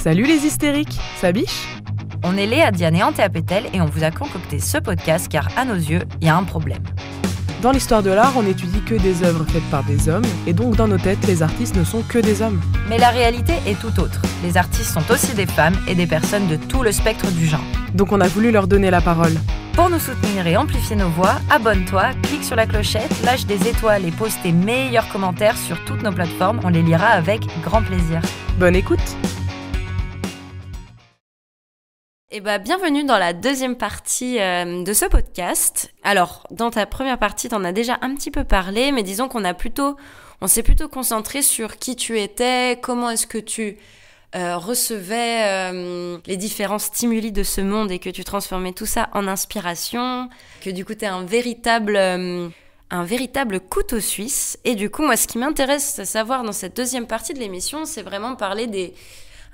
Salut les hystériques, ça biche ? On est Léa, Diane et Anthea Pétel et on vous a concocté ce podcast car à nos yeux, il y a un problème. Dans l'histoire de l'art, on n'étudie que des œuvres faites par des hommes, et donc dans nos têtes, les artistes ne sont que des hommes. Mais la réalité est tout autre. Les artistes sont aussi des femmes et des personnes de tout le spectre du genre. Donc on a voulu leur donner la parole. Pour nous soutenir et amplifier nos voix, abonne-toi, clique sur la clochette, lâche des étoiles et pose tes meilleurs commentaires sur toutes nos plateformes. On les lira avec grand plaisir. Bonne écoute! Bienvenue dans la deuxième partie de ce podcast. Alors, dans ta première partie, t'en as déjà un petit peu parlé, mais disons qu'on s'est plutôt concentré sur qui tu étais, comment est-ce que tu recevais les différents stimuli de ce monde et que tu transformais tout ça en inspiration, que du coup t'es un véritable couteau suisse. Et du coup, moi, ce qui m'intéresse à savoir dans cette deuxième partie de l'émission, c'est vraiment parler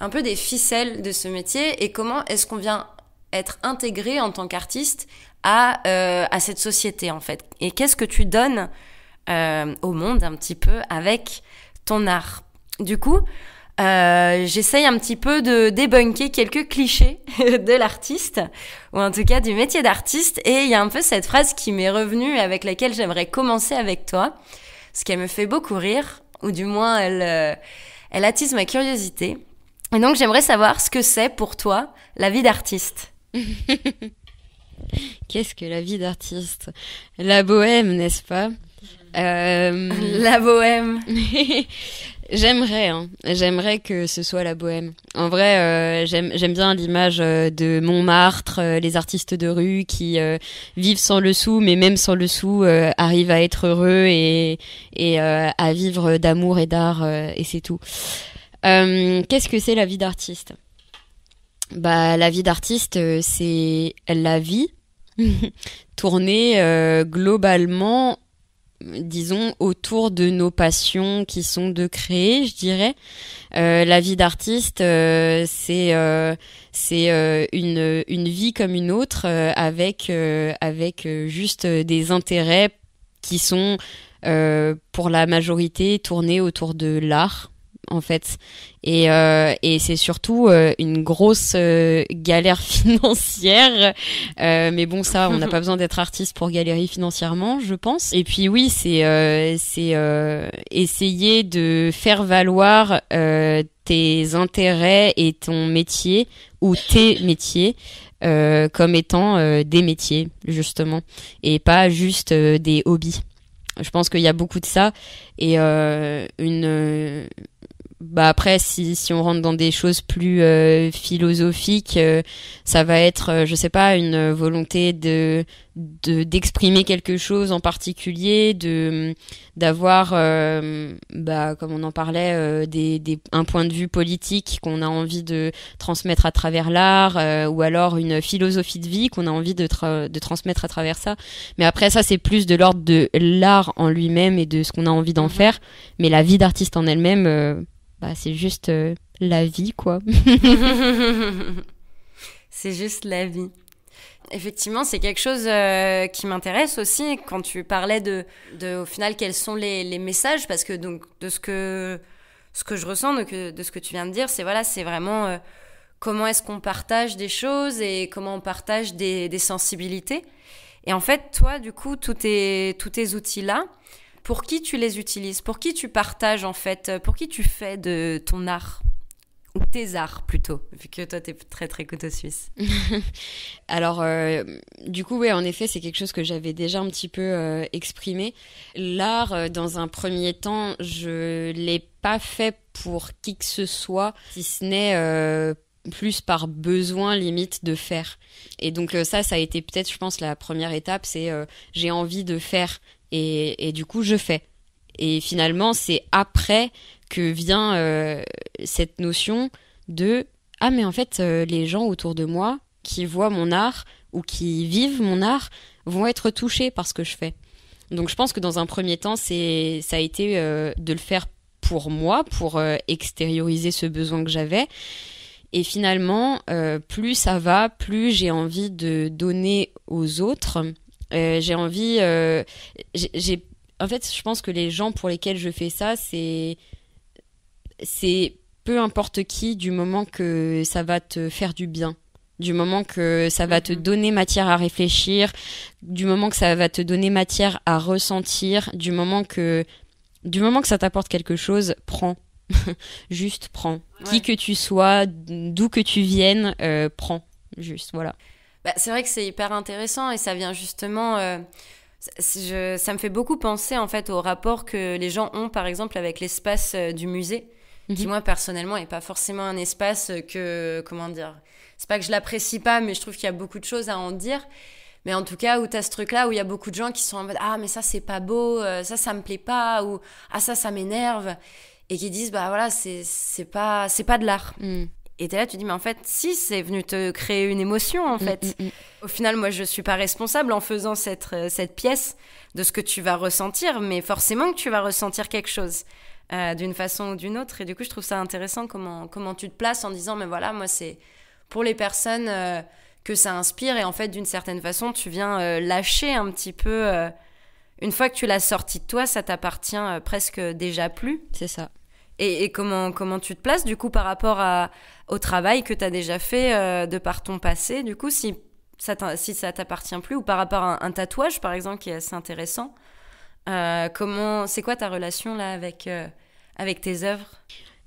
un peu des ficelles de ce métier et comment est-ce qu'on vient être intégré en tant qu'artiste à cette société, en fait. Et qu'est-ce que tu donnes au monde un petit peu avec ton art. Du coup, j'essaye un petit peu de débunker quelques clichés de l'artiste, ou en tout cas du métier d'artiste, et il y a un peu cette phrase qui m'est revenue avec laquelle j'aimerais commencer avec toi, parce qu'elle me fait beaucoup rire, ou du moins elle attise ma curiosité. Et donc, j'aimerais savoir ce que c'est pour toi, la vie d'artiste. Qu'est-ce que la vie d'artiste ? La bohème, n'est-ce pas ? La bohème. J'aimerais que ce soit la bohème. En vrai, j'aime bien l'image de Montmartre, les artistes de rue qui vivent sans le sou, mais même sans le sou, arrivent à être heureux et à vivre d'amour et d'art, et c'est tout. Qu'est-ce que c'est la vie d'artiste ? La vie d'artiste, c'est la vie tournée globalement, disons, autour de nos passions qui sont de créer, je dirais. La vie d'artiste, c'est une vie comme une autre, avec juste des intérêts qui sont pour la majorité tournés autour de l'art, en fait, et c'est surtout une grosse galère financière, mais bon, ça, on n'a pas besoin d'être artiste pour galérer financièrement, je pense. Et puis oui, c'est essayer de faire valoir tes intérêts et ton métier ou tes métiers comme étant des métiers, justement, et pas juste des hobbies. Je pense qu'il y a beaucoup de ça, et après, si on rentre dans des choses plus philosophiques, ça va être, je sais pas, une volonté d'exprimer quelque chose en particulier, d'avoir, comme on en parlait, un point de vue politique qu'on a envie de transmettre à travers l'art, ou alors une philosophie de vie qu'on a envie de transmettre à travers ça. Mais après, ça, c'est plus de l'ordre de l'art en lui-même et de ce qu'on a envie d'en faire. Mais la vie d'artiste en elle-même, c'est juste la vie, quoi. C'est juste la vie. Effectivement, c'est quelque chose qui m'intéresse aussi quand tu parlais de au final, quels sont les messages, parce que donc de ce que je ressens, de ce que tu viens de dire, c'est vraiment comment est-ce qu'on partage des choses et comment on partage des sensibilités. Et en fait, toi, du coup, tous tes outils-là, pour qui tu les utilises ? Pour qui tu partages, en fait ? Pour qui tu fais de ton art ? Ou tes arts, plutôt, vu que toi, t'es très, très couteau suisse. Alors, du coup, oui, en effet, c'est quelque chose que j'avais déjà un petit peu exprimé. L'art, dans un premier temps, je l'ai pas fait pour qui que ce soit, si ce n'est plus par besoin, limite, de faire. Et donc, ça a été peut-être, je pense, la première étape, c'est j'ai envie de faire. Et du coup, je fais. Et finalement, c'est après que vient cette notion de « Ah, mais en fait, les gens autour de moi qui voient mon art ou qui vivent mon art vont être touchés par ce que je fais. » Donc, je pense que dans un premier temps, ça a été de le faire pour moi, pour extérioriser ce besoin que j'avais. Et finalement, plus ça va, plus j'ai envie de donner aux autres. J'ai envie... en fait, je pense que les gens pour lesquels je fais ça, c'est peu importe qui, du moment que ça va te faire du bien. Du moment que ça va te donner matière à réfléchir, du moment que ça va te donner matière à ressentir, du moment que ça t'apporte quelque chose, prends. Juste prends. Ouais. Qui que tu sois, d'où que tu viennes, prends. Juste, voilà. Bah, c'est vrai que c'est hyper intéressant et ça vient justement... ça me fait beaucoup penser en fait au rapport que les gens ont par exemple avec l'espace du musée, qui moi personnellement n'est pas forcément un espace que... Comment dire ? C'est pas que je l'apprécie pas, mais je trouve qu'il y a beaucoup de choses à en dire. Mais en tout cas, où t'as ce truc-là, où il y a beaucoup de gens qui sont en mode « Ah, mais ça, c'est pas beau, ça me plaît pas », ou « Ah, ça m'énerve », et qui disent « Bah voilà, c'est pas de l'art ». Et t'es là, tu dis « Mais en fait, si, c'est venu te créer une émotion, en fait. » Au final, moi, je suis pas responsable en faisant cette pièce de ce que tu vas ressentir, mais forcément que tu vas ressentir quelque chose d'une façon ou d'une autre. Et du coup, je trouve ça intéressant comment tu te places en disant « Mais voilà, moi, c'est... » pour les personnes que ça inspire et en fait d'une certaine façon tu viens lâcher un petit peu une fois que tu l'as sorti de toi, ça t'appartient presque déjà plus. C'est ça. Et comment tu te places du coup par rapport au travail que tu as déjà fait de par ton passé, du coup si ça t'appartient plus, ou par rapport à un tatouage par exemple qui est assez intéressant, c'est quoi ta relation là avec tes œuvres?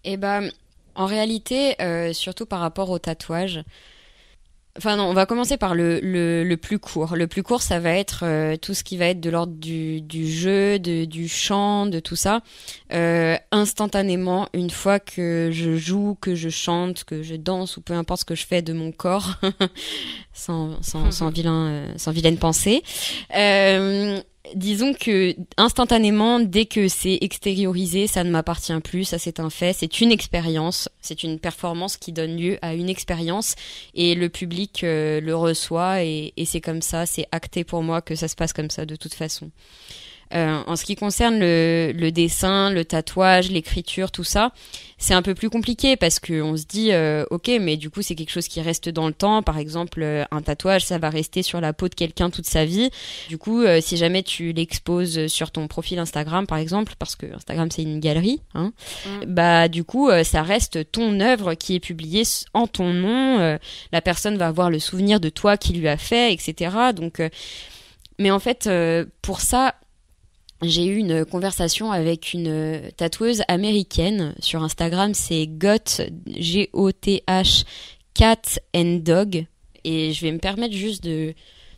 Eh ben, en réalité, surtout par rapport au tatouage, enfin non, on va commencer par le plus court. Le plus court, ça va être tout ce qui va être de l'ordre du jeu, du chant, de tout ça. Instantanément, une fois que je joue, que je chante, que je danse, ou peu importe ce que je fais de mon corps, sans vilaine pensée, disons que instantanément, dès que c'est extériorisé, ça ne m'appartient plus, ça c'est un fait, c'est une expérience, c'est une performance qui donne lieu à une expérience et le public le reçoit et c'est comme ça, c'est acté pour moi que ça se passe comme ça de toute façon. En ce qui concerne le dessin, le tatouage, l'écriture, tout ça, c'est un peu plus compliqué parce que on se dit ok, mais du coup c'est quelque chose qui reste dans le temps. Par exemple, un tatouage, ça va rester sur la peau de quelqu'un toute sa vie. Du coup, si jamais tu l'exposes sur ton profil Instagram, par exemple, parce que Instagram c'est une galerie, hein, bah du coup ça reste ton œuvre qui est publiée en ton nom. La personne va avoir le souvenir de toi qui lui a fait, etc. Donc, mais en fait, pour ça. J'ai eu une conversation avec une tatoueuse américaine sur Instagram, c'est Goth, G-O-T-H, Cat and Dog. Et je vais me permettre juste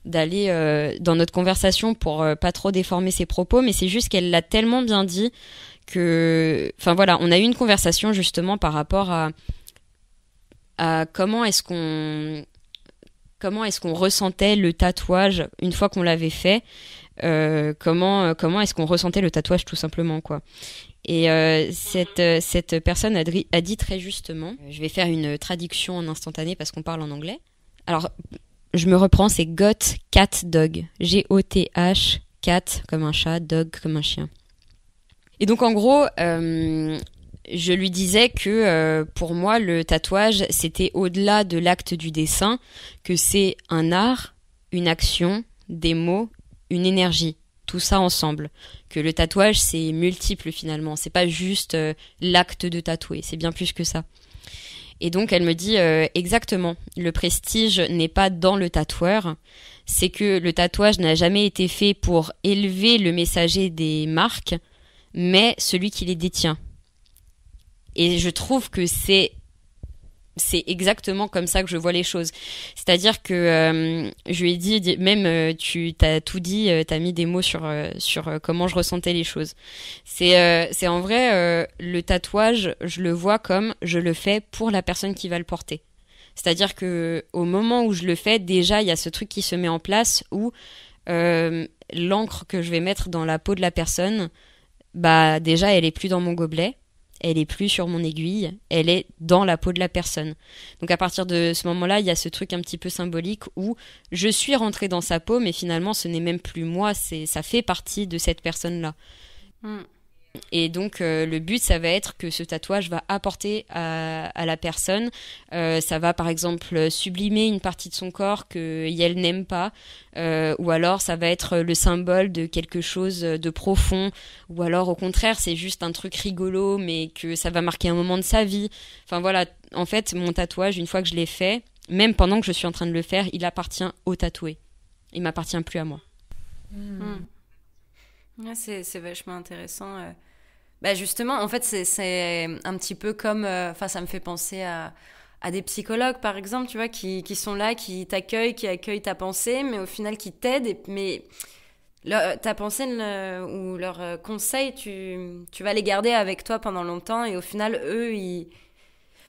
d'aller dans notre conversation pour pas trop déformer ses propos, mais c'est juste qu'elle l'a tellement bien dit que... Enfin voilà, on a eu une conversation justement par rapport à comment est-ce qu'on ressentait le tatouage une fois qu'on l'avait fait. Comment est-ce qu'on ressentait le tatouage tout simplement quoi. Et cette personne a dit très justement, je vais faire une traduction en instantané parce qu'on parle en anglais. Alors je me reprends, c'est Goth Cat Dog, G-O-T-H, cat comme un chat, dog comme un chien. Et donc en gros je lui disais que pour moi le tatouage c'était au-delà de l'acte du dessin, que c'est un art, une action, des mots, une énergie, tout ça ensemble. Que le tatouage, c'est multiple finalement. C'est pas juste l'acte de tatouer, c'est bien plus que ça. Et donc elle me dit exactement, le prestige n'est pas dans le tatoueur, c'est que le tatouage n'a jamais été fait pour élever le messager des marques, mais celui qui les détient. Et je trouve que c'est exactement comme ça que je vois les choses. C'est-à-dire que je lui ai dit, même tu t'as tout dit, t'as mis des mots sur comment je ressentais les choses. C'est en vrai, le tatouage, je le vois comme je le fais pour la personne qui va le porter. C'est-à-dire que au moment où je le fais, déjà il y a ce truc qui se met en place où l'encre que je vais mettre dans la peau de la personne, bah déjà elle est plus dans mon gobelet. Elle est plus sur mon aiguille, elle est dans la peau de la personne. Donc à partir de ce moment-là, il y a ce truc un petit peu symbolique où je suis rentrée dans sa peau, mais finalement ce n'est même plus moi, ça fait partie de cette personne-là. Et donc le but, ça va être que ce tatouage va apporter à la personne. Ça va par exemple sublimer une partie de son corps qu'elle n'aime pas, ou alors ça va être le symbole de quelque chose de profond, ou alors au contraire c'est juste un truc rigolo mais que ça va marquer un moment de sa vie. Enfin voilà, en fait mon tatouage, une fois que je l'ai fait, même pendant que je suis en train de le faire, il appartient au tatoué. Il m'appartient plus à moi. Ouais, c'est vachement intéressant. Bah justement, en fait, c'est un petit peu comme... Enfin, ça me fait penser à des psychologues, par exemple, tu vois, qui sont là, qui t'accueillent, qui accueillent ta pensée, mais au final, qui t'aident. Mais ta pensée ou leurs conseils, tu vas les garder avec toi pendant longtemps. Et au final, eux,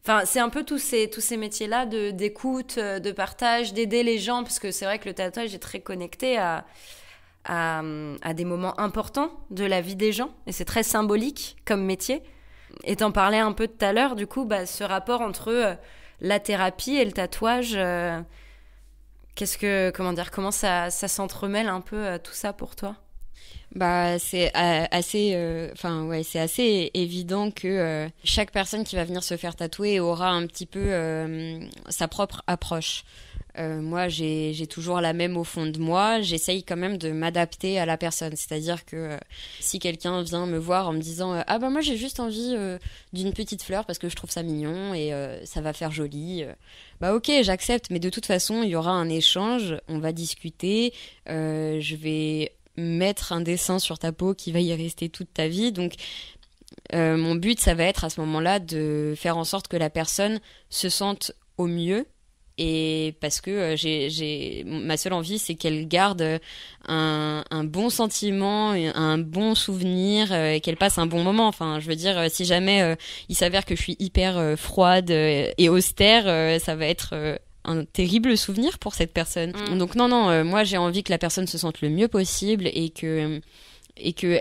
Enfin, c'est un peu tous ces métiers-là d'écoute, de partage, d'aider les gens, parce que c'est vrai que le tatouage est très connecté à des moments importants de la vie des gens, et c'est très symbolique comme métier. Et t'en parlais un peu tout à l'heure, du coup, ce rapport entre la thérapie et le tatouage, comment ça s'entremêle un peu tout ça pour toi? Bah, c'est c'est assez évident que chaque personne qui va venir se faire tatouer aura un petit peu sa propre approche. Moi, j'ai toujours la même au fond de moi. J'essaye quand même de m'adapter à la personne. C'est-à-dire que si quelqu'un vient me voir en me disant ah bah moi j'ai juste envie d'une petite fleur parce que je trouve ça mignon et ça va faire joli. Bah ok, j'accepte. Mais de toute façon, il y aura un échange. On va discuter. Je vais mettre un dessin sur ta peau qui va y rester toute ta vie. Donc mon but, ça va être à ce moment-là de faire en sorte que la personne se sente au mieux. Et parce que ma seule envie, c'est qu'elle garde un bon sentiment, un bon souvenir, et qu'elle passe un bon moment. Enfin, je veux dire, si jamais il s'avère que je suis hyper froide et austère, ça va être un terrible souvenir pour cette personne. Donc non, moi j'ai envie que la personne se sente le mieux possible et que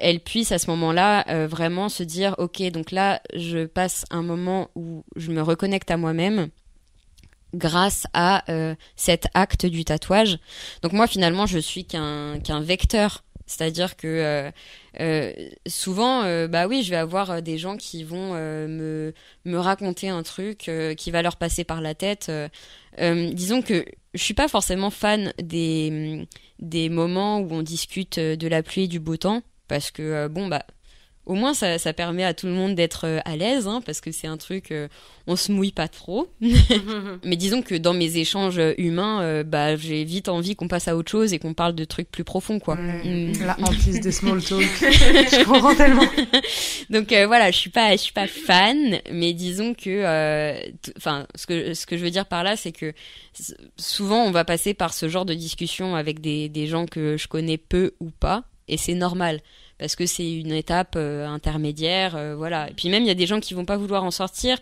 elle puisse à ce moment-là vraiment se dire ok, donc là je passe un moment où je me reconnecte à moi-même grâce à cet acte du tatouage. Donc moi finalement je suis qu'un vecteur, c'est-à-dire que souvent bah oui, je vais avoir des gens qui vont me raconter un truc qui va leur passer par la tête. Disons que je suis pas forcément fan des moments où on discute de la pluie et du beau temps, parce que bon bah au moins ça permet à tout le monde d'être à l'aise, hein, parce que c'est un truc, on se mouille pas trop. Mais disons que dans mes échanges humains, bah j'ai vite envie qu'on passe à autre chose et qu'on parle de trucs plus profonds, quoi. La hantise des small talk. Je comprends tellement. Donc voilà, je suis pas fan, mais disons que, enfin, ce que je veux dire par là, c'est que souvent on va passer par ce genre de discussion avec des gens que je connais peu ou pas, et c'est normal. Parce que c'est une étape intermédiaire, voilà. Et puis même, il y a des gens qui vont pas vouloir en sortir,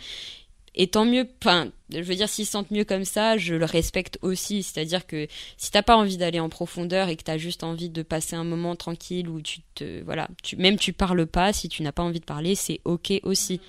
et tant mieux. Enfin, je veux dire, s'ils se sentent mieux comme ça, je le respecte aussi. C'est-à-dire que si t'as pas envie d'aller en profondeur et que t'as juste envie de passer un moment tranquille où tu parles pas, si tu n'as pas envie de parler, c'est ok aussi.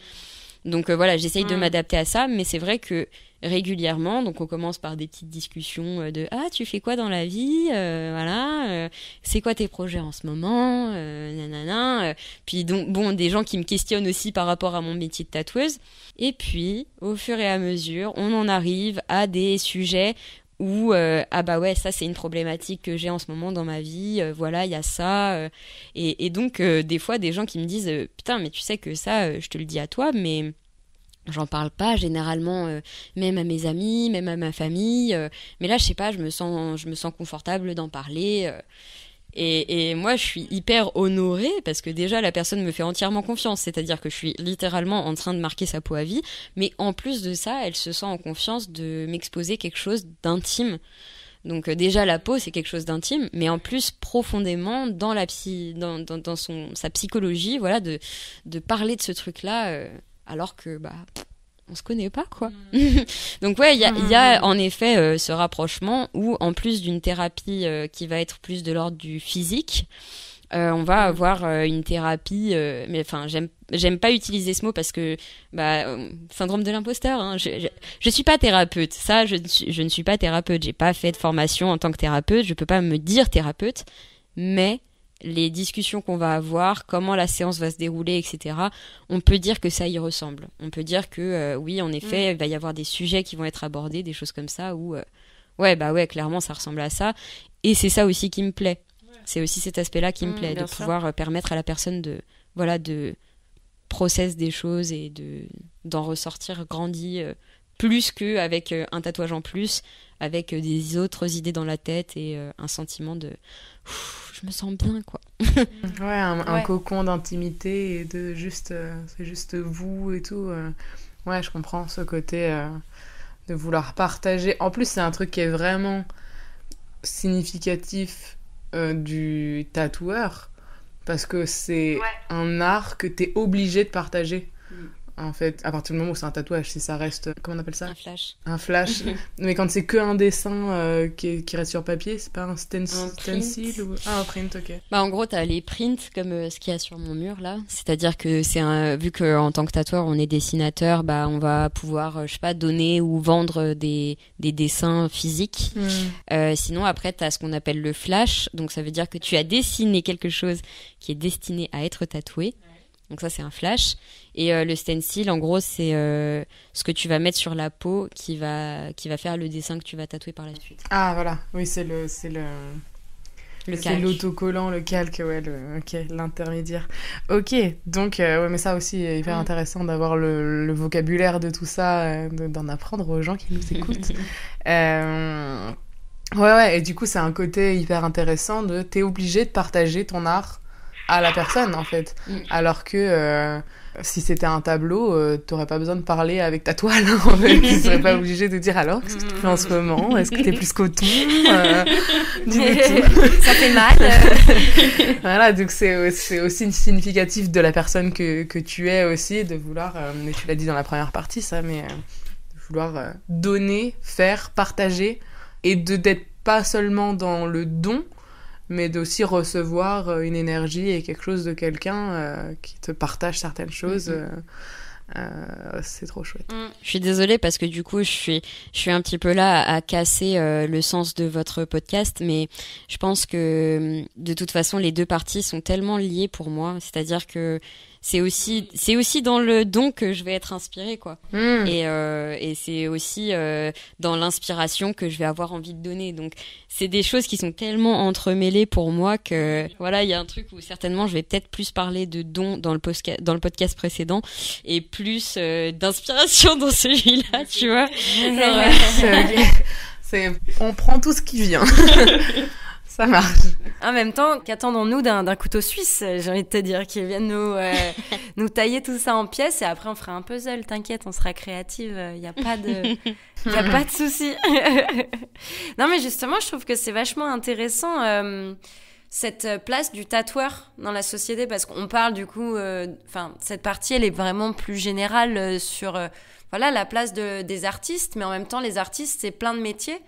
Donc voilà, j'essaye de m'adapter à ça, mais c'est vrai que régulièrement, donc on commence par des petites discussions de ah tu fais quoi dans la vie, voilà, c'est quoi tes projets en ce moment, nanana, puis donc bon, des gens qui me questionnent aussi par rapport à mon métier de tatoueuse, et puis au fur et à mesure on en arrive à des sujets où ah bah ouais, ça c'est une problématique que j'ai en ce moment dans ma vie, voilà, il y a ça, et donc des fois des gens qui me disent putain mais tu sais que ça je te le dis à toi mais j'en parle pas généralement, même à mes amis, même à ma famille, mais là je sais pas, je me sens confortable d'en parler, et moi je suis hyper honorée parce que déjà la personne me fait entièrement confiance, c'est-à-dire que je suis littéralement en train de marquer sa peau à vie, mais en plus de ça elle se sent en confiance de m'exposer quelque chose d'intime. Donc déjà la peau c'est quelque chose d'intime, mais en plus profondément dans sa psychologie, voilà, de parler de ce truc-là, alors que bah on se connaît pas, quoi. Donc ouais, il y a en effet ce rapprochement où en plus d'une thérapie qui va être plus de l'ordre du physique, on va avoir une thérapie, mais enfin j'aime pas utiliser ce mot parce que bah syndrome de l'imposteur, hein, je suis pas thérapeute, ça je ne suis pas thérapeute, j'ai pas fait de formation en tant que thérapeute, je peux pas me dire thérapeute, mais les discussions qu'on va avoir, comment la séance va se dérouler, etc., on peut dire que ça y ressemble. On peut dire que oui, en effet, il va y avoir des sujets qui vont être abordés, des choses comme ça, où clairement, ça ressemble à ça. Et c'est ça aussi qui me plaît. C'est aussi cet aspect-là qui me plaît, de pouvoir permettre à la personne de process des choses et d'en ressortir grandi plus qu'avec un tatouage en plus, avec des autres idées dans la tête et un sentiment de je me sens bien, quoi. Un cocon d'intimité et de juste c'est juste vous et tout. Ouais, je comprends ce côté de vouloir partager. En plus, c'est un truc qui est vraiment significatif du tatoueur, parce que c'est un art que t'es obligé de partager. En fait, à partir du moment où c'est un tatouage, si ça reste... Comment on appelle ça ? Un flash. Mais quand c'est que un dessin qui reste sur papier, c'est pas un stencil ou... Ah, un print, ok. En gros, t'as les prints, comme ce qu'il y a sur mon mur, là. C'est-à-dire que vu qu'en tant que tatoueur, on est dessinateur, on va pouvoir, donner ou vendre des dessins physiques. Sinon, après, t'as ce qu'on appelle le flash. Donc, ça veut dire que tu as dessiné quelque chose qui est destiné à être tatoué. Donc ça, c'est un flash. Et le stencil, en gros, c'est ce que tu vas mettre sur la peau qui va faire le dessin que tu vas tatouer par la suite. Ah, voilà. Oui, c'est l'autocollant, le calque, l'intermédiaire. Ok, donc, mais ça aussi est hyper intéressant d'avoir le vocabulaire de tout ça, d'en apprendre aux gens qui nous écoutent. Et du coup, c'est un côté hyper intéressant t'es obligé de partager ton art à la personne, en fait. Alors que si c'était un tableau, t'aurais pas besoin de parler avec ta toile, en fait. Tu serais pas obligé de dire alors, qu'est-ce que tu fais en ce moment ? Est-ce que t'es plus coton ? Dis-nous tout. Ça fait mal. Voilà, donc c'est aussi significatif de la personne que tu es aussi, de vouloir, et tu l'as dit dans la première partie, ça, mais de vouloir donner, faire, partager, et d'être pas seulement dans le don, mais d'aussi recevoir une énergie et quelque chose de quelqu'un qui te partage certaines choses. C'est trop chouette. Je suis désolée parce que du coup, je suis un petit peu là à casser le sens de votre podcast, mais je pense que de toute façon, les deux parties sont tellement liées pour moi. C'est-à-dire que c'est aussi dans le don que je vais être inspirée, quoi. Et c'est aussi dans l'inspiration que je vais avoir envie de donner. Donc, c'est des choses qui sont tellement entremêlées pour moi que, voilà, il y a un truc où certainement je vais peut-être plus parler de don dans le podcast précédent et plus d'inspiration dans celui-là, tu vois. On prend tout ce qui vient. Ça marche. En même temps, qu'attendons-nous d'un couteau suisse, j'ai envie de te dire, qui vienne nous tailler tout ça en pièces et après on fera un puzzle, t'inquiète, on sera créative, il n'y a pas de souci. Non mais justement, je trouve que c'est vachement intéressant cette place du tatoueur dans la société, parce qu'on parle du coup, cette partie elle est vraiment plus générale sur... la place des artistes, mais en même temps, les artistes, c'est plein de métiers.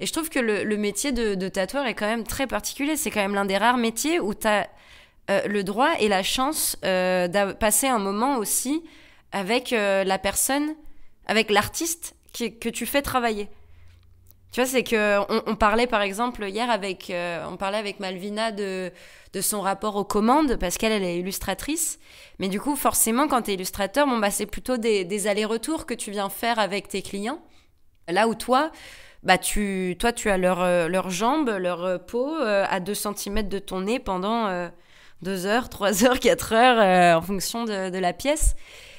Et je trouve que le métier de tatoueur est quand même très particulier. C'est quand même l'un des rares métiers où tu as le droit et la chance de passer un moment aussi avec la personne, avec l'artiste que tu fais travailler. Tu vois, c'est que on parlait par exemple hier on parlait avec Malvina de son rapport aux commandes, parce qu'elle est illustratrice. Mais du coup, forcément, quand t'es illustrateur, c'est plutôt des allers-retours que tu viens faire avec tes clients. Là où toi, tu as leurs jambes, leur peau à 2 cm de ton nez pendant 2 heures, 3 heures, 4 heures, en fonction de la pièce.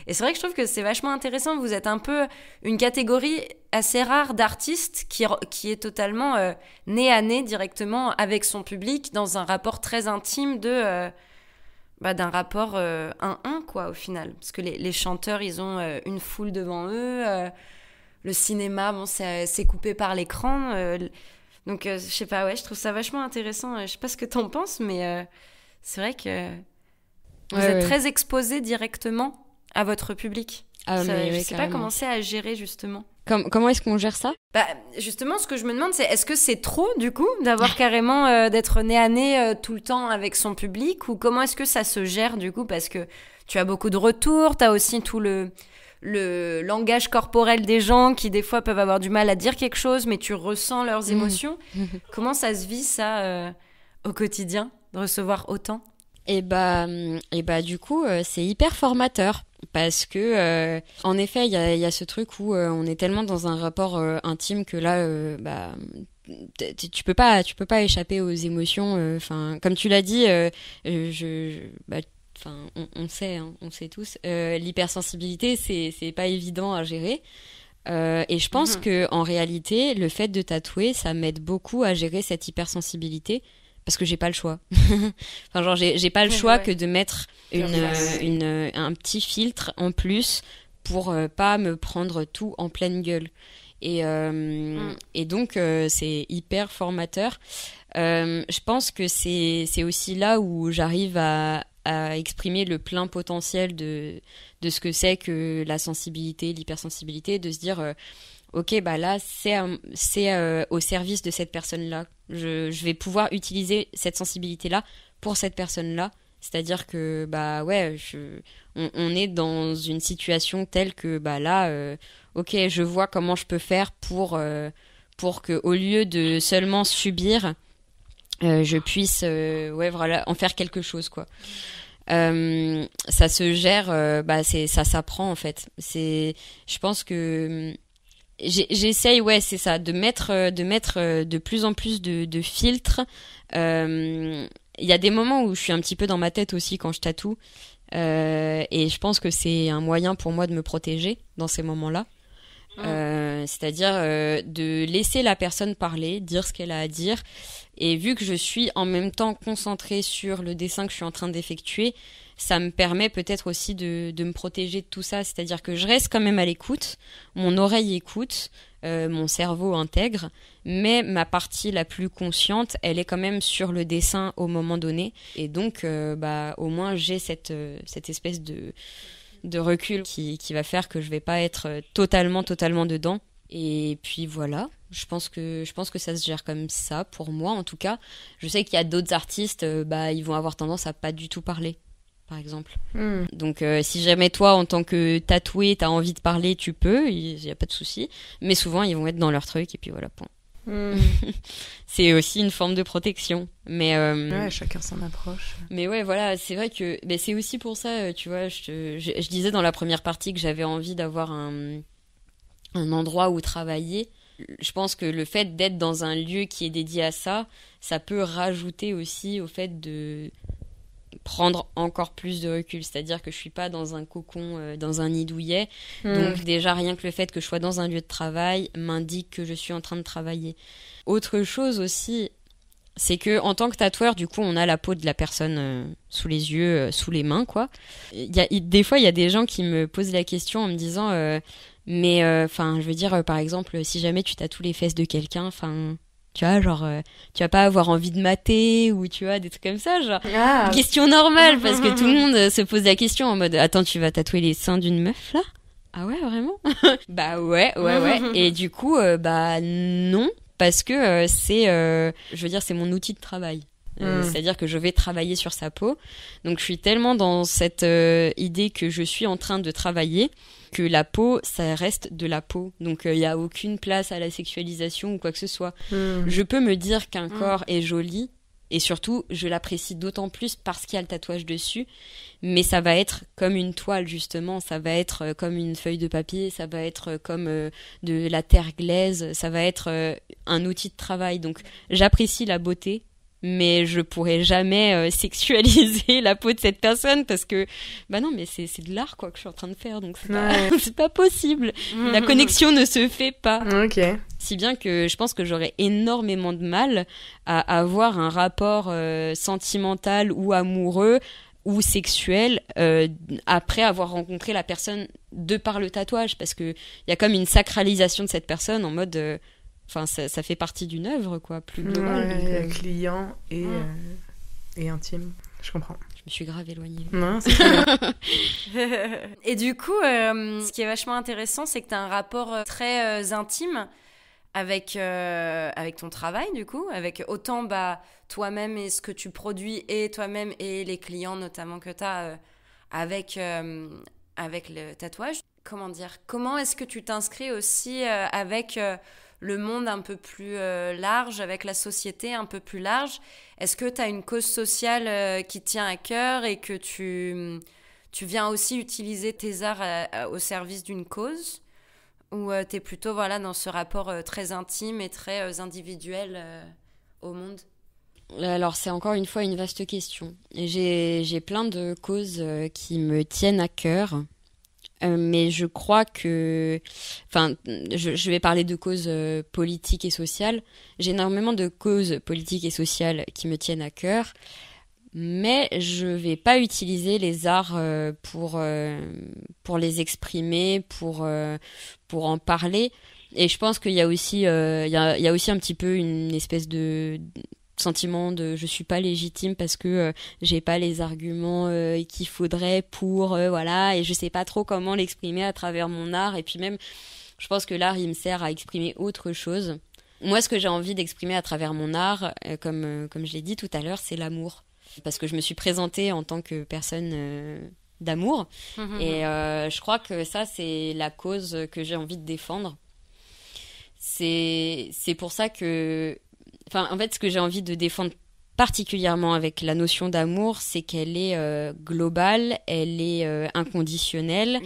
Et c'est vrai que je trouve que c'est vachement intéressant. Vous êtes un peu une catégorie assez rare d'artistes qui est totalement nez à nez directement avec son public, dans un rapport très intime d'un rapport 1-1, quoi, au final. Parce que les chanteurs, ils ont une foule devant eux. Le cinéma, c'est coupé par l'écran. Donc, je sais pas, je trouve ça vachement intéressant. Je sais pas ce que t'en penses, mais c'est vrai que vous êtes très exposé directement à votre public. Je sais pas comment c'est à gérer, justement. Comment est-ce qu'on gère ça ? Justement, ce que je me demande, c'est est-ce que c'est trop, du coup, d'avoir carrément d'être nez à nez tout le temps avec son public, ou comment est-ce que ça se gère, du coup, parce que tu as beaucoup de retours, tu as aussi tout le langage corporel des gens qui, des fois, peuvent avoir du mal à dire quelque chose, mais tu ressens leurs émotions. Comment ça se vit, ça, au quotidien ? de recevoir autant? Et bah du coup, c'est hyper formateur parce que en effet, il y a ce truc où on est tellement dans un rapport intime que là, tu peux pas échapper aux émotions. Enfin, comme tu l'as dit, on sait, hein, on sait tous, l'hypersensibilité, c'est pas évident à gérer. Et je pense que en réalité, le fait de tatouer, ça m'aide beaucoup à gérer cette hypersensibilité. Parce que j'ai pas le choix. Enfin, genre, j'ai pas le choix que de mettre un petit filtre en plus pour pas me prendre tout en pleine gueule. Et donc, c'est hyper formateur. Je pense que c'est aussi là où j'arrive à exprimer le plein potentiel de ce que c'est que la sensibilité, l'hypersensibilité, de se dire... ok, bah là, c'est au service de cette personne-là. Je vais pouvoir utiliser cette sensibilité-là pour cette personne-là. C'est-à-dire que, bah ouais, on est dans une situation telle que, bah là, ok, je vois comment je peux faire pour que, au lieu de seulement subir, je puisse, en faire quelque chose, quoi. Ça se gère, ça s'apprend, en fait. Je pense que... J'essaye, c'est ça, de mettre de plus en plus de filtres. Il y a des moments où je suis un petit peu dans ma tête aussi quand je tatoue. Et je pense que c'est un moyen pour moi de me protéger dans ces moments-là. C'est-à-dire de laisser la personne parler, dire ce qu'elle a à dire. Et vu que je suis en même temps concentrée sur le dessin que je suis en train d'effectuer, ça me permet peut-être aussi de me protéger de tout ça. C'est-à-dire que je reste quand même à l'écoute, mon oreille écoute, mon cerveau intègre, mais ma partie la plus consciente, elle est quand même sur le dessin au moment donné. Et donc, au moins, j'ai cette espèce de recul qui va faire que je vais pas être totalement dedans. Et puis voilà, je pense que ça se gère comme ça pour moi en tout cas. Je sais qu'il y a d'autres artistes, ils vont avoir tendance à pas du tout parler, par exemple. Donc si jamais toi en tant que tatoué t'as envie de parler, tu peux, il y a pas de souci. Mais souvent ils vont être dans leur truc et puis voilà, point. C'est aussi une forme de protection, mais chacun son approche. Mais ouais, voilà, c'est vrai que c'est aussi pour ça, tu vois, je disais dans la première partie que j'avais envie d'avoir un endroit où travailler. Je pense que le fait d'être dans un lieu qui est dédié à ça, ça peut rajouter aussi au fait de prendre encore plus de recul, c'est-à-dire que je suis pas dans un cocon, dans un nid douillet, donc déjà rien que le fait que je sois dans un lieu de travail m'indique que je suis en train de travailler. Autre chose aussi, c'est que en tant que tatoueur, du coup, on a la peau de la personne sous les yeux, sous les mains, quoi. Des fois, il y a des gens qui me posent la question en me disant, je veux dire, par exemple, si jamais tu tatoues les fesses de quelqu'un, enfin, tu vois, genre, tu vas pas avoir envie de mater ou tu vois des trucs comme ça, genre. Question normale parce que tout le monde se pose la question en mode, attends, tu vas tatouer les seins d'une meuf là? Ah ouais, vraiment? Bah ouais. Et du coup, non. Parce que je veux dire, c'est mon outil de travail. C'est-à-dire que je vais travailler sur sa peau. Donc je suis tellement dans cette idée que je suis en train de travailler que la peau, ça reste de la peau. Donc il n'y a aucune place à la sexualisation ou quoi que ce soit. Je peux me dire qu'un corps est joli et surtout, je l'apprécie d'autant plus parce qu'il y a le tatouage dessus. Mais ça va être comme une toile, justement. Ça va être comme une feuille de papier. Ça va être comme de la terre glaise. Ça va être un outil de travail. Donc, j'apprécie la beauté, mais je pourrais jamais sexualiser la peau de cette personne parce que, non, mais c'est de l'art, quoi, que je suis en train de faire. Donc, c'est pas possible. La connexion ne se fait pas. Ok. Si bien que je pense que j'aurais énormément de mal à avoir un rapport sentimental ou amoureux ou sexuel après avoir rencontré la personne de par le tatouage, parce que il y a comme une sacralisation de cette personne en mode ça fait partie d'une œuvre, quoi, plus globale. Client et intime, je comprends. Je me suis grave éloignée. Non, c'est très bien. Et du coup, ce qui est vachement intéressant, c'est que tu as un rapport très intime avec ton travail, du coup, avec autant toi-même et ce que tu produis et toi-même et les clients notamment que tu as avec le tatouage. Comment dire ? Comment est-ce que tu t'inscris aussi avec le monde un peu plus large, avec la société un peu plus large. Est-ce que tu as une cause sociale qui te tient à cœur et que tu viens aussi utiliser tes arts au service d'une cause? Ou tu es plutôt dans ce rapport très intime et très individuel au monde? Alors, c'est encore une fois une vaste question. J'ai plein de causes qui me tiennent à cœur. Mais je crois que... Enfin, je vais parler de causes politiques et sociales. J'ai énormément de causes politiques et sociales qui me tiennent à cœur. Mais je vais pas utiliser les arts pour les exprimer, pour en parler. Et je pense qu'il y a aussi, il y a aussi un petit peu une espèce de sentiment de je suis pas légitime parce que j'ai pas les arguments qu'il faudrait pour voilà, et je sais pas trop comment l'exprimer à travers mon art. Et puis même, je pense que l'art il me sert à exprimer autre chose. Moi, ce que j'ai envie d'exprimer à travers mon art, comme je l'ai dit tout à l'heure, c'est l'amour, parce que je me suis présentée en tant que personne d'amour. Et je crois que ça, c'est la cause que j'ai envie de défendre. C'est pour ça que... Enfin, en fait, ce que j'ai envie de défendre particulièrement avec la notion d'amour, c'est qu'elle est globale, elle est inconditionnelle,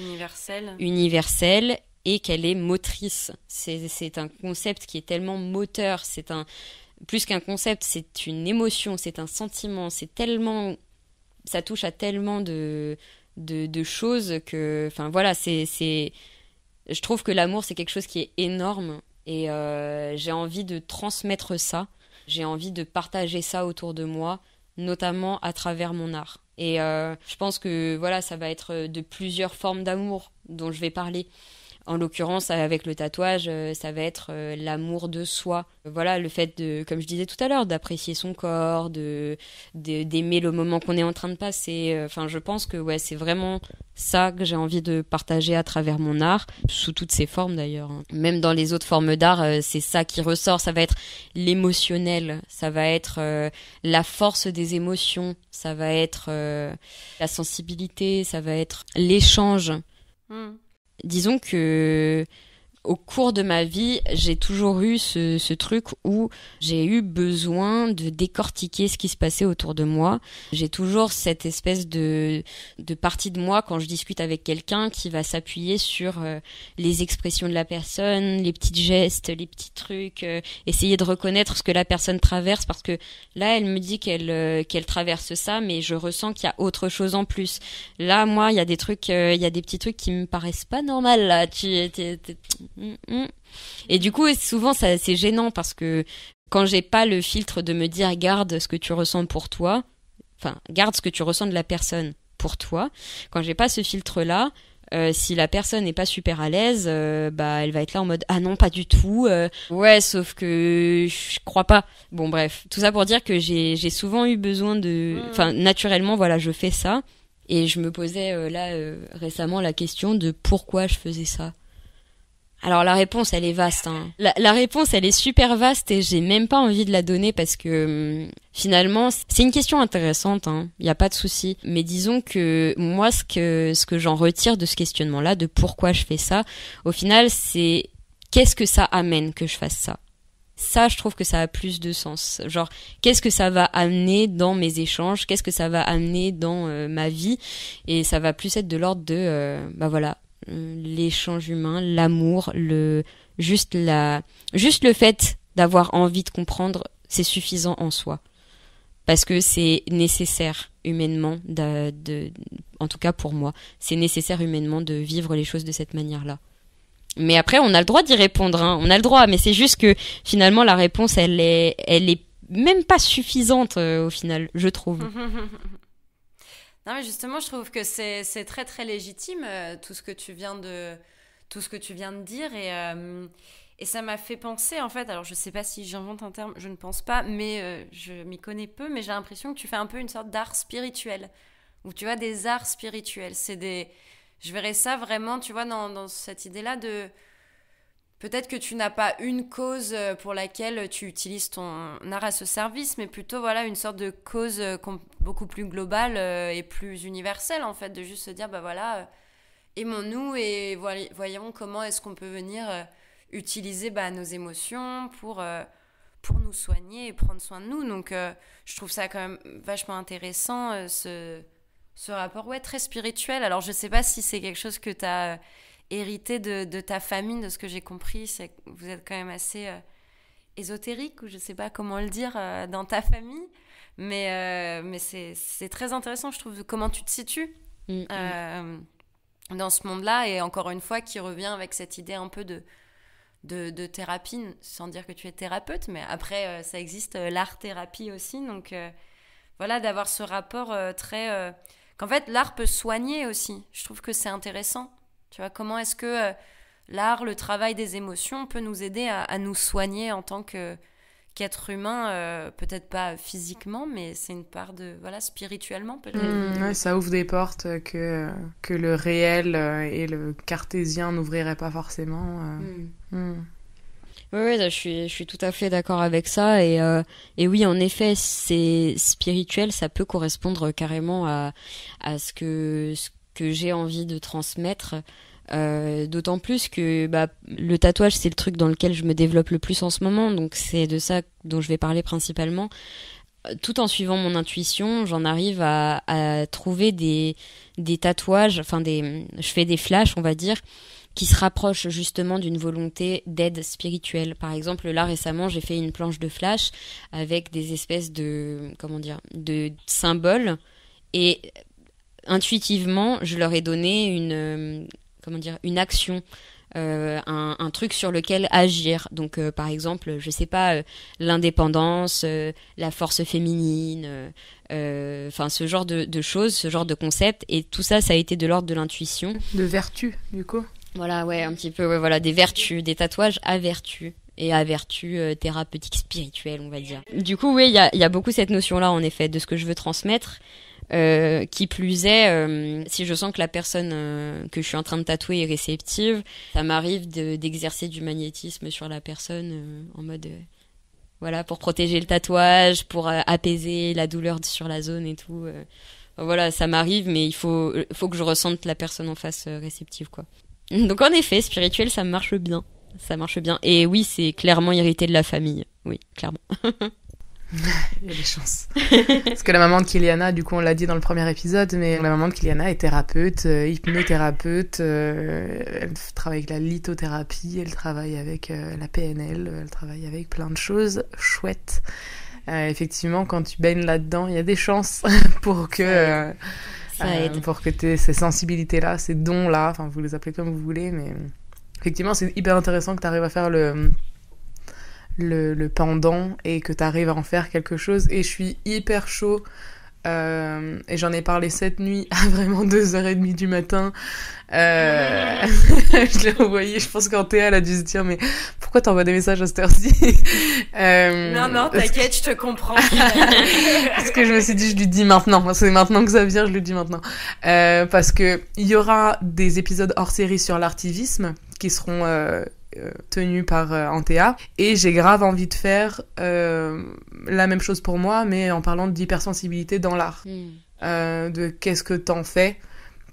universelle, et qu'elle est motrice. C'est un concept qui est tellement moteur, plus qu'un concept, c'est une émotion, c'est un sentiment, ça touche à tellement de choses que, enfin voilà, je trouve que l'amour, c'est quelque chose qui est énorme. Et j'ai envie de transmettre ça, j'ai envie de partager ça autour de moi, notamment à travers mon art. Et je pense que voilà, ça va être de plusieurs formes d'amour dont je vais parler. En l'occurrence, avec le tatouage, ça va être l'amour de soi. Voilà, le fait de, comme je disais tout à l'heure, d'apprécier son corps, d'aimer le moment qu'on est en train de passer. Enfin, je pense que ouais, c'est vraiment ça que j'ai envie de partager à travers mon art, sous toutes ses formes d'ailleurs. Même dans les autres formes d'art, c'est ça qui ressort. Ça va être l'émotionnel, ça va être la force des émotions, ça va être la sensibilité, ça va être l'échange. Disons que au cours de ma vie, j'ai toujours eu ce truc où j'ai eu besoin de décortiquer ce qui se passait autour de moi. J'ai toujours cette espèce de partie de moi quand je discute avec quelqu'un qui va s'appuyer sur les expressions de la personne, les petits gestes, les petits trucs, essayer de reconnaître ce que la personne traverse, parce que là, elle me dit qu'elle traverse ça, mais je ressens qu'il y a autre chose en plus. Là, moi, il y a des trucs, il y a des petits trucs qui me paraissent pas normaux là. Et du coup, souvent, c'est gênant parce que quand j'ai pas le filtre de me dire garde ce que tu ressens pour toi, enfin, garde ce que tu ressens de la personne pour toi, quand j'ai pas ce filtre-là, si la personne n'est pas super à l'aise, bah, elle va être là en mode ah non, pas du tout, ouais, sauf que je crois pas. Bon, bref, tout ça pour dire que j'ai souvent eu besoin enfin, naturellement, voilà, je fais ça. Et je me posais récemment la question de pourquoi je faisais ça. Alors la réponse, elle est vaste. Hein. La réponse, elle est super vaste et j'ai même pas envie de la donner parce que finalement, c'est une question intéressante. Hein. Y a pas de souci. Mais disons que moi, ce que j'en retire de ce questionnement-là, de pourquoi je fais ça, au final, c'est qu'est-ce que ça amène que je fasse ça. Ça, je trouve que ça a plus de sens. Genre, qu'est-ce que ça va amener dans mes échanges? Qu'est-ce que ça va amener dans ma vie? Et ça va plus être de l'ordre de, bah voilà, l'échange humain, l'amour, juste le fait d'avoir envie de comprendre, c'est suffisant en soi. Parce que c'est nécessaire humainement, en tout cas pour moi, c'est nécessaire humainement de vivre les choses de cette manière-là. Mais après, on a le droit d'y répondre, hein. On a le droit, mais c'est juste que finalement la réponse, elle est même pas suffisante au final, je trouve. Non, mais justement, je trouve que c'est très très légitime tout ce que tu viens de dire et ça m'a fait penser en fait. Alors je sais pas si j'invente un terme, je ne pense pas, mais je m'y connais peu. Mais j'ai l'impression que tu fais un peu une sorte d'art spirituel, ou tu vois des arts spirituels. Je verrais ça vraiment, tu vois, dans cette idée-là de... Peut-être que tu n'as pas une cause pour laquelle tu utilises ton art à ce service, mais plutôt voilà, une sorte de cause beaucoup plus globale et plus universelle, en fait, de juste se dire, bah voilà, aimons-nous et voyons comment est-ce qu'on peut venir utiliser nos émotions pour nous soigner et prendre soin de nous. Donc, je trouve ça quand même vachement intéressant, ce rapport très spirituel. Alors, je sais pas si c'est quelque chose que tu as hérité de ta famille, de ce que j'ai compris. C'est que vous êtes quand même assez ésotérique, ou je sais pas comment le dire, dans ta famille. Mais c'est très intéressant, je trouve, comment tu te situes dans ce monde-là. Et encore une fois, qui revient avec cette idée un peu de thérapie, sans dire que tu es thérapeute, mais après, ça existe l'art-thérapie aussi. Donc, voilà, d'avoir ce rapport très... qu'en fait, l'art peut soigner aussi. Je trouve que c'est intéressant. Tu vois, comment est-ce que l'art, le travail des émotions peut nous aider à nous soigner en tant qu'être humain, peut-être pas physiquement, mais c'est une part de... Voilà, spirituellement, peut-être. Ouais, ça ouvre des portes que le réel et le cartésien n'ouvriraient pas forcément. Oui, je suis tout à fait d'accord avec ça. Et oui, en effet, c'est spirituel, ça peut correspondre carrément à ce que j'ai envie de transmettre. D'autant plus que le tatouage, c'est le truc dans lequel je me développe le plus en ce moment. Donc c'est de ça dont je vais parler principalement. Tout en suivant mon intuition, j'en arrive à trouver des tatouages, je fais des flashs, on va dire, qui se rapprochent justement d'une volonté d'aide spirituelle. Par exemple, là récemment, j'ai fait une planche de flash avec des espèces de symboles, et intuitivement, je leur ai donné une action, un truc sur lequel agir. Donc par exemple, je sais pas, l'indépendance, la force féminine, ce genre de choses, ce genre de concepts, et tout ça a été de l'ordre de l'intuition. De vertu, du coup. Voilà, ouais, un petit peu, ouais, voilà, des vertus, des tatouages à vertu. Et à vertu thérapeutique spirituelle, on va dire. Du coup, oui, il y a beaucoup cette notion-là, en effet, de ce que je veux transmettre. Qui plus est, si je sens que la personne que je suis en train de tatouer est réceptive, ça m'arrive d'exercer du magnétisme sur la personne en mode voilà, pour protéger le tatouage, pour apaiser la douleur sur la zone et tout. Voilà, ça m'arrive, mais il faut que je ressente la personne en face réceptive, quoi. Donc en effet, spirituel, ça marche bien. Ça marche bien. Et oui, c'est clairement hérité de la famille. Oui, clairement. Il y a des chances. Parce que la maman de Kiliana, du coup on l'a dit dans le premier épisode, mais la maman de Kiliana est thérapeute, hypnothérapeute, elle travaille avec la lithothérapie, elle travaille avec la PNL, elle travaille avec plein de choses chouettes. Effectivement, quand tu baignes là-dedans, il y a des chances pour que t'aies ces sensibilités-là, ces dons-là, enfin vous les appelez comme vous voulez, mais effectivement c'est hyper intéressant que tu arrives à faire le pendant et que tu arrives à en faire quelque chose. Et je suis hyper chaud, et j'en ai parlé cette nuit à vraiment 2h30 du matin. Je l'ai envoyé, je pense qu'Antea elle a dû se dire mais pourquoi t'envoies des messages à cette heure-ci? Non, t'inquiète, je te comprends. Parce que je me suis dit je lui dis maintenant, c'est maintenant que ça vient, je lui dis maintenant. Parce que il y aura des épisodes hors série sur l'artivisme qui seront tenue par Antea, et j'ai grave envie de faire la même chose pour moi, mais en parlant d'hypersensibilité dans l'art. De qu'est-ce que t'en fais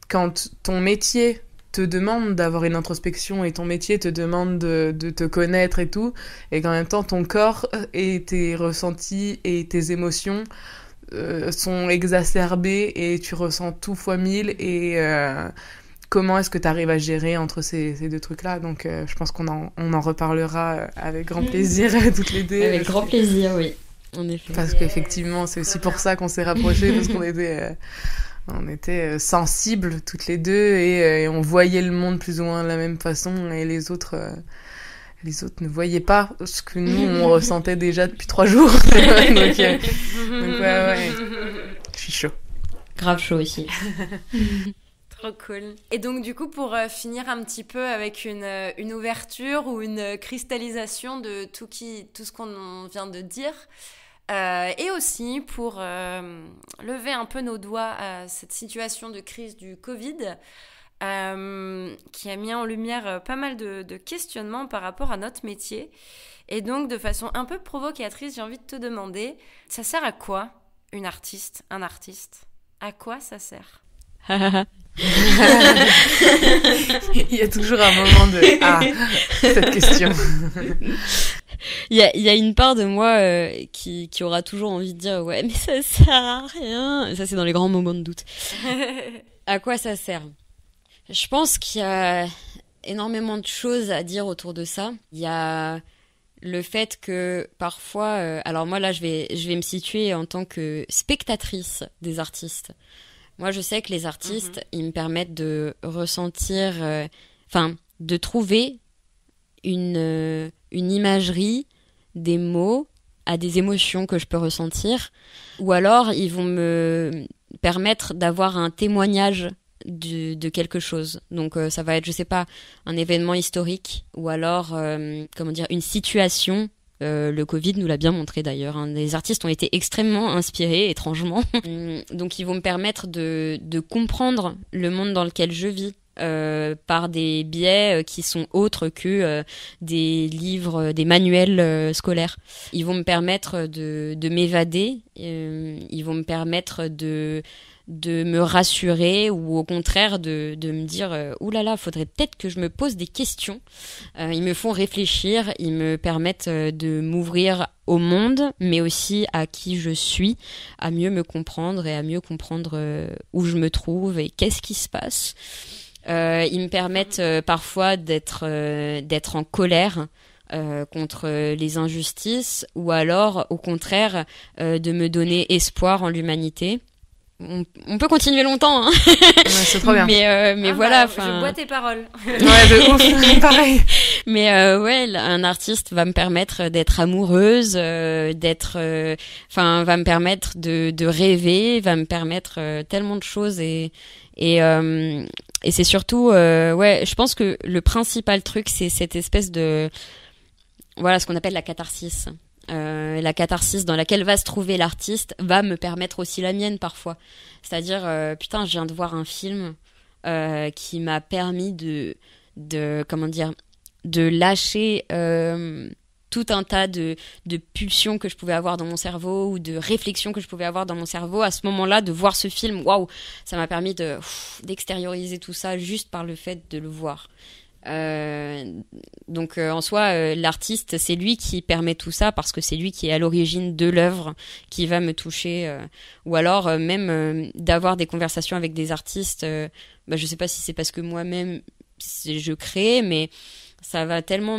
quand ton métier te demande d'avoir une introspection et ton métier te demande de te connaître et tout, et qu'en même temps ton corps et tes ressentis et tes émotions sont exacerbés et tu ressens tout fois 1000, et comment est-ce que tu arrives à gérer entre ces deux trucs-là? Donc, je pense qu'on en reparlera avec grand plaisir, toutes les deux. Avec grand plaisir, oui. En effet. Parce qu'effectivement, c'est aussi pour ça qu'on s'est rapprochés, parce qu'on était sensibles toutes les deux, et on voyait le monde plus ou moins de la même façon, et les autres ne voyaient pas ce que nous, on ressentait déjà depuis 3 jours. donc, ouais. Je suis chaud. Grave chaud aussi. Trop cool. Et donc du coup, pour finir un petit peu avec une ouverture ou une cristallisation de tout ce qu'on vient de dire, et aussi pour lever un peu nos doigts à cette situation de crise du Covid, qui a mis en lumière pas mal de questionnements par rapport à notre métier. Et donc de façon un peu provocatrice, j'ai envie de te demander, ça sert à quoi un artiste? À quoi ça sert? Il y a toujours un moment de « Ah, cette question ». Il y a une part de moi qui aura toujours envie de dire « Ouais, mais ça sert à rien ». Ça, c'est dans les grands moments de doute. À quoi ça sert ? Je pense qu'il y a énormément de choses à dire autour de ça. Il y a le fait que parfois... alors moi, là, je vais me situer en tant que spectatrice des artistes. Moi, je sais que les artistes, ils me permettent de ressentir... de trouver une imagerie, des mots à des émotions que je peux ressentir. Ou alors, ils vont me permettre d'avoir un témoignage de quelque chose. Donc, ça va être, je sais pas, un événement historique ou alors, une situation. Le Covid nous l'a bien montré d'ailleurs. Hein. Les artistes ont été extrêmement inspirés, étrangement. Donc, ils vont me permettre de comprendre le monde dans lequel je vis. Par des biais qui sont autres que des livres, des manuels scolaires. Ils vont me permettre de m'évader, ils vont me permettre de me rassurer ou au contraire de me dire oulala, faudrait peut-être que je me pose des questions. Ils me font réfléchir, ils me permettent de m'ouvrir au monde, mais aussi à qui je suis, à mieux me comprendre et à mieux comprendre où je me trouve et qu'est-ce qui se passe. Ils me permettent parfois d'être en colère contre les injustices ou alors au contraire de me donner espoir en l'humanité. On peut continuer longtemps, hein. Ouais, c'est trop bien. Mais voilà. Je bois tes paroles. Ouais, de ouf, pareil. Mais un artiste va me permettre d'être amoureuse, va me permettre de rêver, va me permettre tellement de choses et c'est surtout, je pense que le principal truc, c'est cette espèce de, ce qu'on appelle la catharsis. La catharsis dans laquelle va se trouver l'artiste va me permettre aussi la mienne parfois. C'est-à-dire, putain, je viens de voir un film qui m'a permis de lâcher tout un tas de pulsions que je pouvais avoir dans mon cerveau ou de réflexions que je pouvais avoir dans mon cerveau. À ce moment-là, de voir ce film, waouh, ça m'a permis d'extérioriser tout ça juste par le fait de le voir. Donc en soi, l'artiste, c'est lui qui permet tout ça parce que c'est lui qui est à l'origine de l'œuvre qui va me toucher. Ou alors même d'avoir des conversations avec des artistes. Je sais pas si c'est parce que moi-même je crée, mais ça va tellement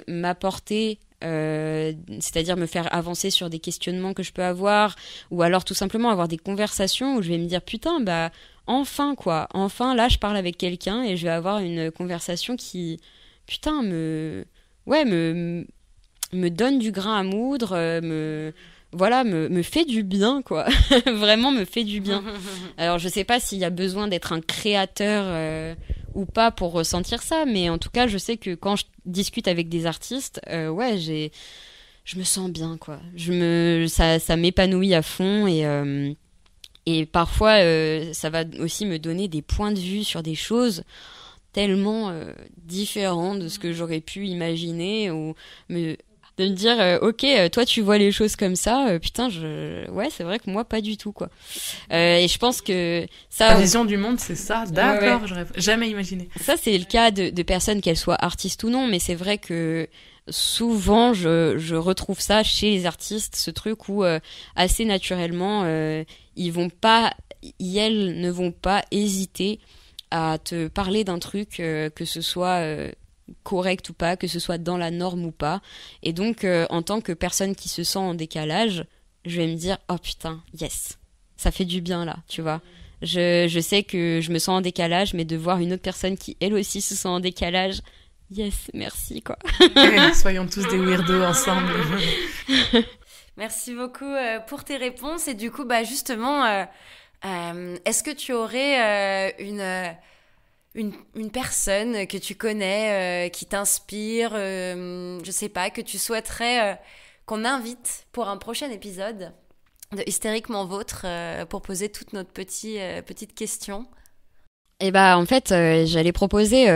m'apporter. C'est-à-dire me faire avancer sur des questionnements que je peux avoir ou alors tout simplement avoir des conversations où je vais me dire putain enfin là je parle avec quelqu'un et je vais avoir une conversation qui putain me donne du grain à moudre, me fait du bien quoi. Vraiment me fait du bien. Alors je sais pas s'il y a besoin d'être un créateur ou pas pour ressentir ça, mais en tout cas je sais que quand je discute avec des artistes, je me sens bien quoi. Ça m'épanouit à fond et parfois ça va aussi me donner des points de vue sur des choses tellement différents de ce que j'aurais pu imaginer ou de me dire ok, toi tu vois les choses comme ça, putain c'est vrai que moi pas du tout quoi. Et je pense que ça la vision du monde c'est ça, d'accord, ouais. J'aurais jamais imaginé. Ça c'est le cas de personnes, qu'elles soient artistes ou non, mais c'est vrai que souvent je retrouve ça chez les artistes, ce truc où assez naturellement elles ne vont pas hésiter à te parler d'un truc que ce soit correct ou pas, que ce soit dans la norme ou pas. Et donc, en tant que personne qui se sent en décalage, je vais me dire « Oh putain, yes, ça fait du bien là, tu vois. » Je sais que je me sens en décalage, mais de voir une autre personne qui, elle aussi, se sent en décalage, yes, merci, quoi. Soyons tous des weirdos ensemble. Merci beaucoup pour tes réponses. Et du coup, justement, est-ce que tu aurais une personne que tu connais qui t'inspire, je sais pas, que tu souhaiterais qu'on invite pour un prochain épisode de Hystériquement Vôtre pour poser toutes nos petites questions? Et bah en fait, j'allais proposer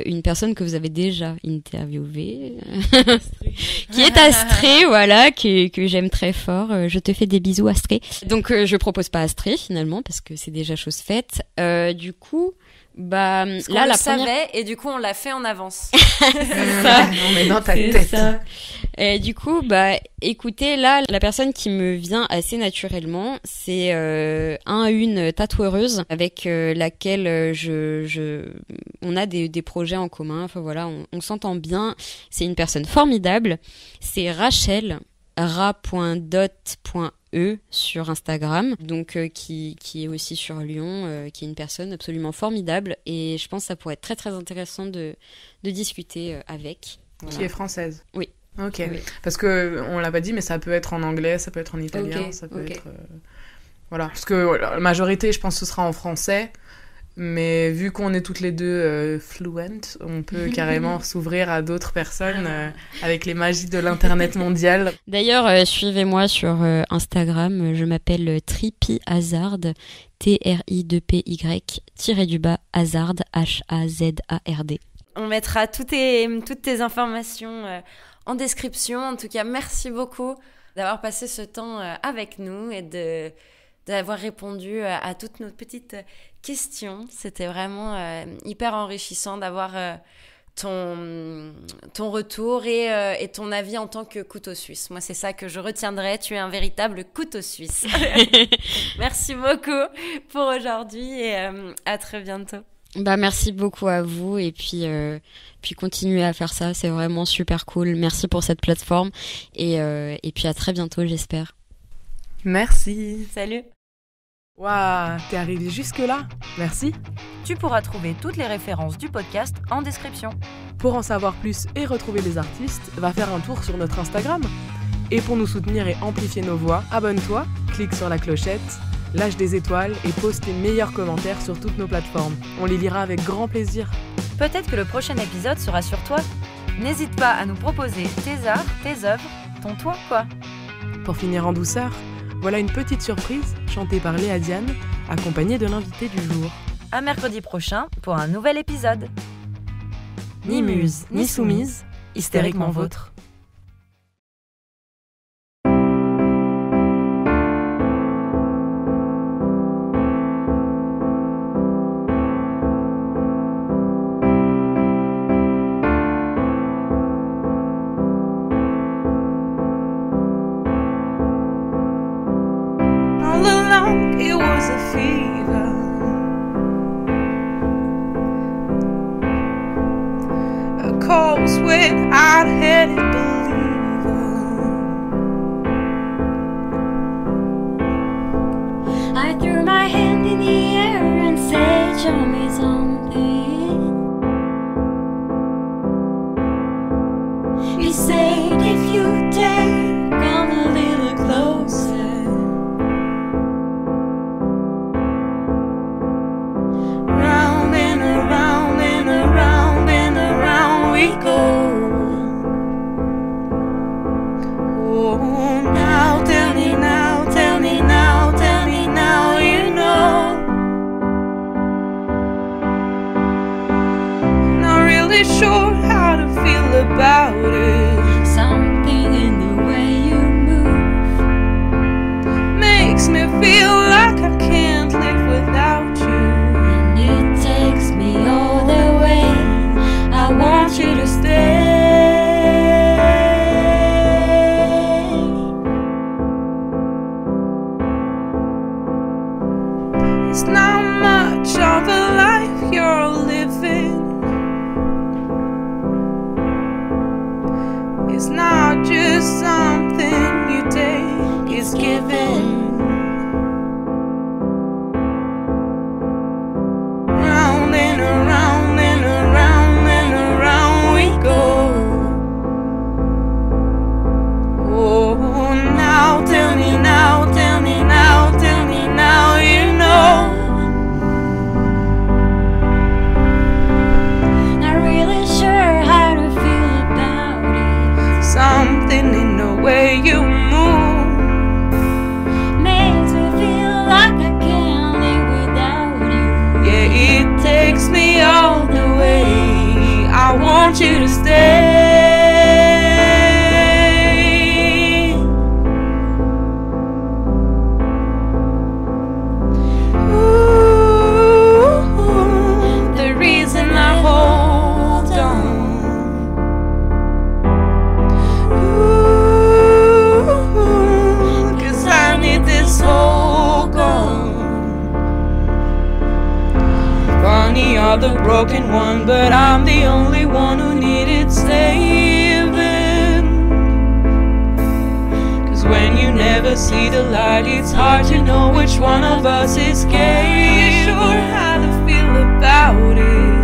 une personne que vous avez déjà interviewée, qui est Astrée, voilà, que j'aime très fort. Je te fais des bisous, Astrée. Donc je propose pas Astrée finalement parce que c'est déjà chose faite. Du coup, bah là la première et du coup on l'a fait en avance. C'est ça. On est dans ta tête. Ça. Et du coup, bah écoutez, là la personne qui me vient assez naturellement, c'est une tatoueuse avec laquelle on a des projets en commun. Enfin voilà, on s'entend bien. C'est une personne formidable. C'est Rachel ra.dot.e sur Instagram, donc qui est aussi sur Lyon, qui est une personne absolument formidable, et je pense que ça pourrait être très très intéressant de discuter avec. Voilà. Qui est française. Oui. Ok. Oui. Parce que on l'a pas dit, mais ça peut être en anglais, ça peut être en italien, ça peut être voilà. Parce que la majorité, je pense, ce sera en français. Mais vu qu'on est toutes les deux fluent, on peut carrément s'ouvrir à d'autres personnes avec les magies de l'internet mondial. D'ailleurs, suivez-moi sur Instagram, je m'appelle Trippy Hazard, TRI2PY-Hazard, HAZARD. On mettra toutes tes informations en description. En tout cas, merci beaucoup d'avoir passé ce temps avec nous et d'avoir répondu à toutes nos petites questions. C'était vraiment hyper enrichissant d'avoir ton retour et ton avis en tant que couteau suisse. Moi, c'est ça que je retiendrai. Tu es un véritable couteau suisse. Merci beaucoup pour aujourd'hui et à très bientôt. Bah merci beaucoup à vous et puis continuez à faire ça, c'est vraiment super cool. Merci pour cette plateforme et puis à très bientôt, j'espère. Merci. Salut. Waouh, t'es arrivé jusque-là. Merci. Tu pourras trouver toutes les références du podcast en description. Pour en savoir plus et retrouver les artistes, va faire un tour sur notre Instagram. Et pour nous soutenir et amplifier nos voix, abonne-toi, clique sur la clochette, lâche des étoiles et pose tes meilleurs commentaires sur toutes nos plateformes. On les lira avec grand plaisir. Peut-être que le prochain épisode sera sur toi. N'hésite pas à nous proposer tes arts, tes œuvres, ton toi quoi. Pour finir en douceur, voilà une petite surprise chantée par Léa Diane, accompagnée de l'invité du jour. À mercredi prochain pour un nouvel épisode. Ni muse, ni soumise, hystériquement vôtre. It was a fever, a cold sweat, hard-headed believer. I threw my hand in the air and said, show me something. He said, if you dare, come a little closer. Sure how to feel about it. Something in the way you move makes me feel like I can't live without you. And it takes me all the way. I want you to stay. It's not much of a life you're living. It's not just something you take, it's given. Round and around and around and around we go. Oh, now tell me now, tell me now, tell me now, you know. Not really sure how to feel about it. Something in the way you move makes me feel like I can't live without you. broken one, but I'm the only one who needed saving. Cause when you never see the light, it's hard to know which one of us is gay. I'm not sure how to feel about it.